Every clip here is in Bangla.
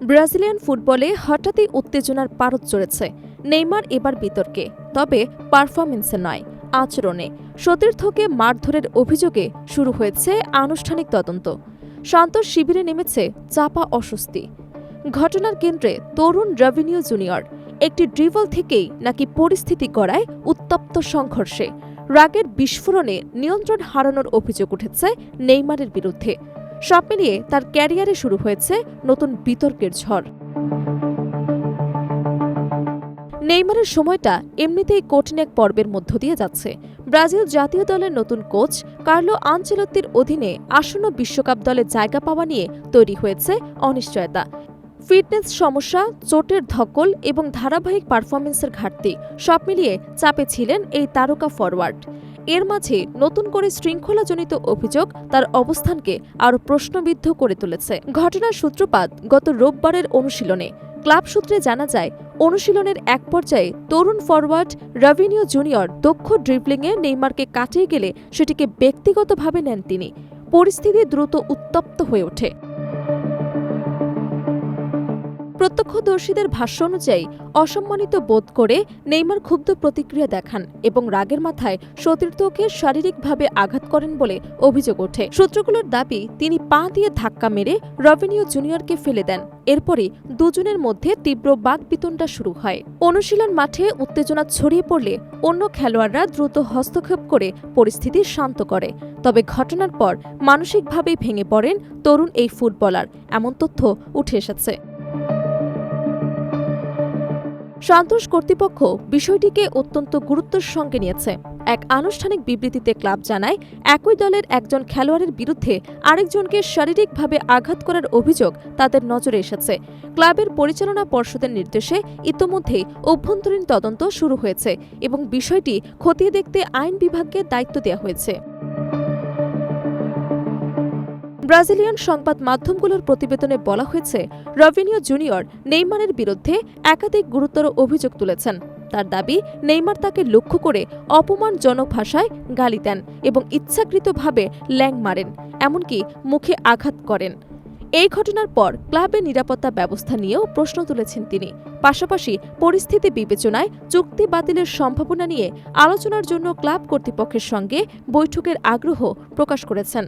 ব্রাজিলিয়ান ফুটবলে হঠাৎই উত্তেজনার পারদ চড়েছে। নেইমার এবার বিতর্কে, তবে পারফরমেন্সে নয়, আচরণে। সতীর্থকে মারধরের অভিযোগে শুরু হয়েছে আনুষ্ঠানিক তদন্ত। সান্তোস শিবিরে নেমেছে চাপা অস্বস্তি। ঘটনার কেন্দ্রে তরুণ রাভিনিও জুনিয়র। একটি ড্রিবল থেকেই নাকি পরিস্থিতি গড়ায় উত্তপ্ত সংঘর্ষে। রাগের বিস্ফোরণে নিয়ন্ত্রণ হারানোর অভিযোগ উঠেছে নেইমারের বিরুদ্ধে। সব মিলিয়ে তার ক্যারিয়ারে শুরু হয়েছে নতুন বিতর্কের ঝড়। নেইমারের সময়টা এমনিতেই কঠিন এক পর্বের মধ্য দিয়ে যাচ্ছে। ব্রাজিল জাতীয় দলের নতুন কোচ কার্লো আনচেলত্তির অধীনে আসন্ন বিশ্বকাপ দলে জায়গা পাওয়া নিয়ে তৈরি হয়েছে অনিশ্চয়তা। ফিটনেস সমস্যা, চোটের ধকল এবং ধারাবাহিক পারফরমেন্সের ঘাটতি সব মিলিয়ে চাপে ছিলেন এই তারকা ফরওয়ার্ড। এর মাঝে নতুন করে শৃঙ্খলাজনিত অভিযোগ তার অবস্থানকে আরও প্রশ্নবিদ্ধ করে তুলেছে। ঘটনার সূত্রপাত গত রোববারের অনুশীলনে। ক্লাব সূত্রে জানা যায়, অনুশীলনের এক পর্যায়ে তরুণ ফরওয়ার্ড রাভিনিও জুনিয়র দক্ষ ড্রিবলিংয়ে নেইমারকে কাটিয়ে গেলে সেটিকে ব্যক্তিগতভাবে নেন তিনি। পরিস্থিতি দ্রুত উত্তপ্ত হয়ে ওঠে। প্রত্যক্ষদর্শীদের ভাষ্য অনুযায়ী অসম্মানিত বোধ করে নেইমার ক্ষুব্ধ প্রতিক্রিয়া দেখান এবং রাগের মাথায় সতীর্থকে শারীরিকভাবে আঘাত করেন বলে অভিযোগ ওঠে। সূত্রগুলোর দাবি, তিনি পা দিয়ে ধাক্কা মেরে রাভিনিও জুনিয়রকে ফেলে দেন। এরপরই দুজনের মধ্যে তীব্র বাকবিতণ্ডা শুরু হয়। অনুশীলন মাঠে উত্তেজনা ছড়িয়ে পড়লে অন্য খেলোয়াড়রা দ্রুত হস্তক্ষেপ করে পরিস্থিতি শান্ত করে। তবে ঘটনার পর মানসিকভাবেই ভেঙে পড়েন তরুণ এই ফুটবলার, এমন তথ্য উঠে এসেছে। সান্তোস কর্তৃপক্ষ বিষয়টিকে অত্যন্ত গুরুত্বের সঙ্গে নিয়েছে। এক আনুষ্ঠানিক বিবৃতিতে ক্লাব জানায়, একই দলের একজন খেলোয়াড়ের বিরুদ্ধে আরেকজনকে শারীরিকভাবে আঘাত করার অভিযোগ তাদের নজরে এসেছে। ক্লাবের পরিচালনা পর্ষদের নির্দেশে ইতোমধ্যেই অভ্যন্তরীণ তদন্ত শুরু হয়েছে এবং বিষয়টি খতিয়ে দেখতে আইন বিভাগকে দায়িত্ব দেওয়া হয়েছে। ব্রাজিলিয়ান সংবাদ মাধ্যমগুলোর প্রতিবেদনে বলা হয়েছে, রাভিনিও জুনিয়র নেইমারের বিরুদ্ধে একাধিক গুরুতর অভিযোগ তুলেছেন। তার দাবি, নেইমার তাকে লক্ষ্য করে অপমানজনক ভাষায় গালি দেন এবং ইচ্ছাকৃতভাবে ল্যাং মারেন, এমনকি মুখে আঘাত করেন। এই ঘটনার পর ক্লাবের নিরাপত্তা ব্যবস্থা নিয়েও প্রশ্ন তুলেছেন তিনি। পাশাপাশি পরিস্থিতি বিবেচনায় চুক্তি বাতিলের সম্ভাবনা নিয়ে আলোচনার জন্য ক্লাব কর্তৃপক্ষের সঙ্গে বৈঠকের আগ্রহ প্রকাশ করেছেন।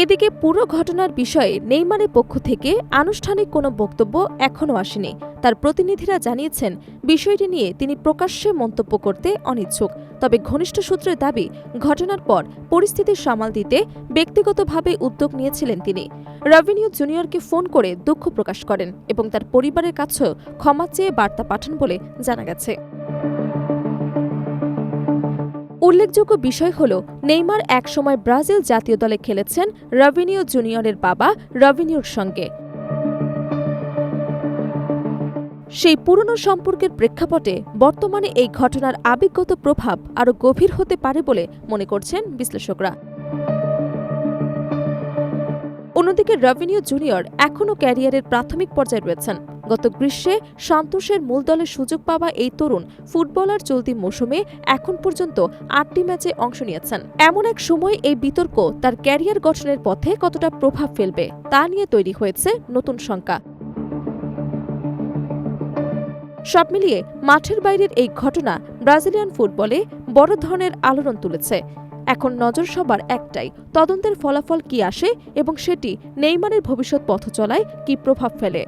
এদিকে পুরো ঘটনার বিষয়ে নেইমারের পক্ষ থেকে আনুষ্ঠানিক কোনো বক্তব্য এখনও আসেনি। তার প্রতিনিধিরা জানিয়েছেন, বিষয়টি নিয়ে তিনি প্রকাশ্যে মন্তব্য করতে অনিচ্ছুক। তবে ঘনিষ্ঠ সূত্রের দাবি, ঘটনার পর পরিস্থিতি সামাল দিতে ব্যক্তিগতভাবে উদ্যোগ নিয়েছিলেন তিনি। রাভিনিও জুনিয়রকে ফোন করে দুঃখ প্রকাশ করেন এবং তার পরিবারের কাছেও ক্ষমা চেয়ে বার্তা পাঠান বলে জানা গেছে। উল্লেখযোগ্য বিষয় হল, নেইমার একসময় ব্রাজিল জাতীয় দলে খেলেছেন রাভিনিও জুনিয়রের বাবা রাভিনিওর সঙ্গে। সেই পুরনো সম্পর্কের প্রেক্ষাপটে বর্তমানে এই ঘটনার আবেগগত প্রভাব আরও গভীর হতে পারে বলে মনে করছেন বিশ্লেষকরা। অন্যদিকে রাভিনিও জুনিয়র এখনও ক্যারিয়ারের প্রাথমিক পর্যায়ে রয়েছেন। গত গ্রীষ্মে সান্তোসের মূল দলে সুযোগ পাওয়া এই তরুণ ফুটবলার চলতি মৌসুমে এখন পর্যন্ত 8টি ম্যাচে অংশ নিয়েছেন। এমন এক সময় এই বিতর্ক তার ক্যারিয়ার গঠনের পথে কতটা প্রভাব ফেলবে তা নিয়ে তৈরি হয়েছে নতুন শঙ্কা। সব মিলিয়ে মাঠের বাইরের এই ঘটনা ব্রাজিলিয়ান ফুটবলে বড় ধরনের আলোড়ন তুলেছে। এখন নজর সবার একটাই, তদন্তের ফলাফল কি আসে এবং সেটি নেইমারের ভবিষ্যৎ পথচলায় কি প্রভাব ফেলে।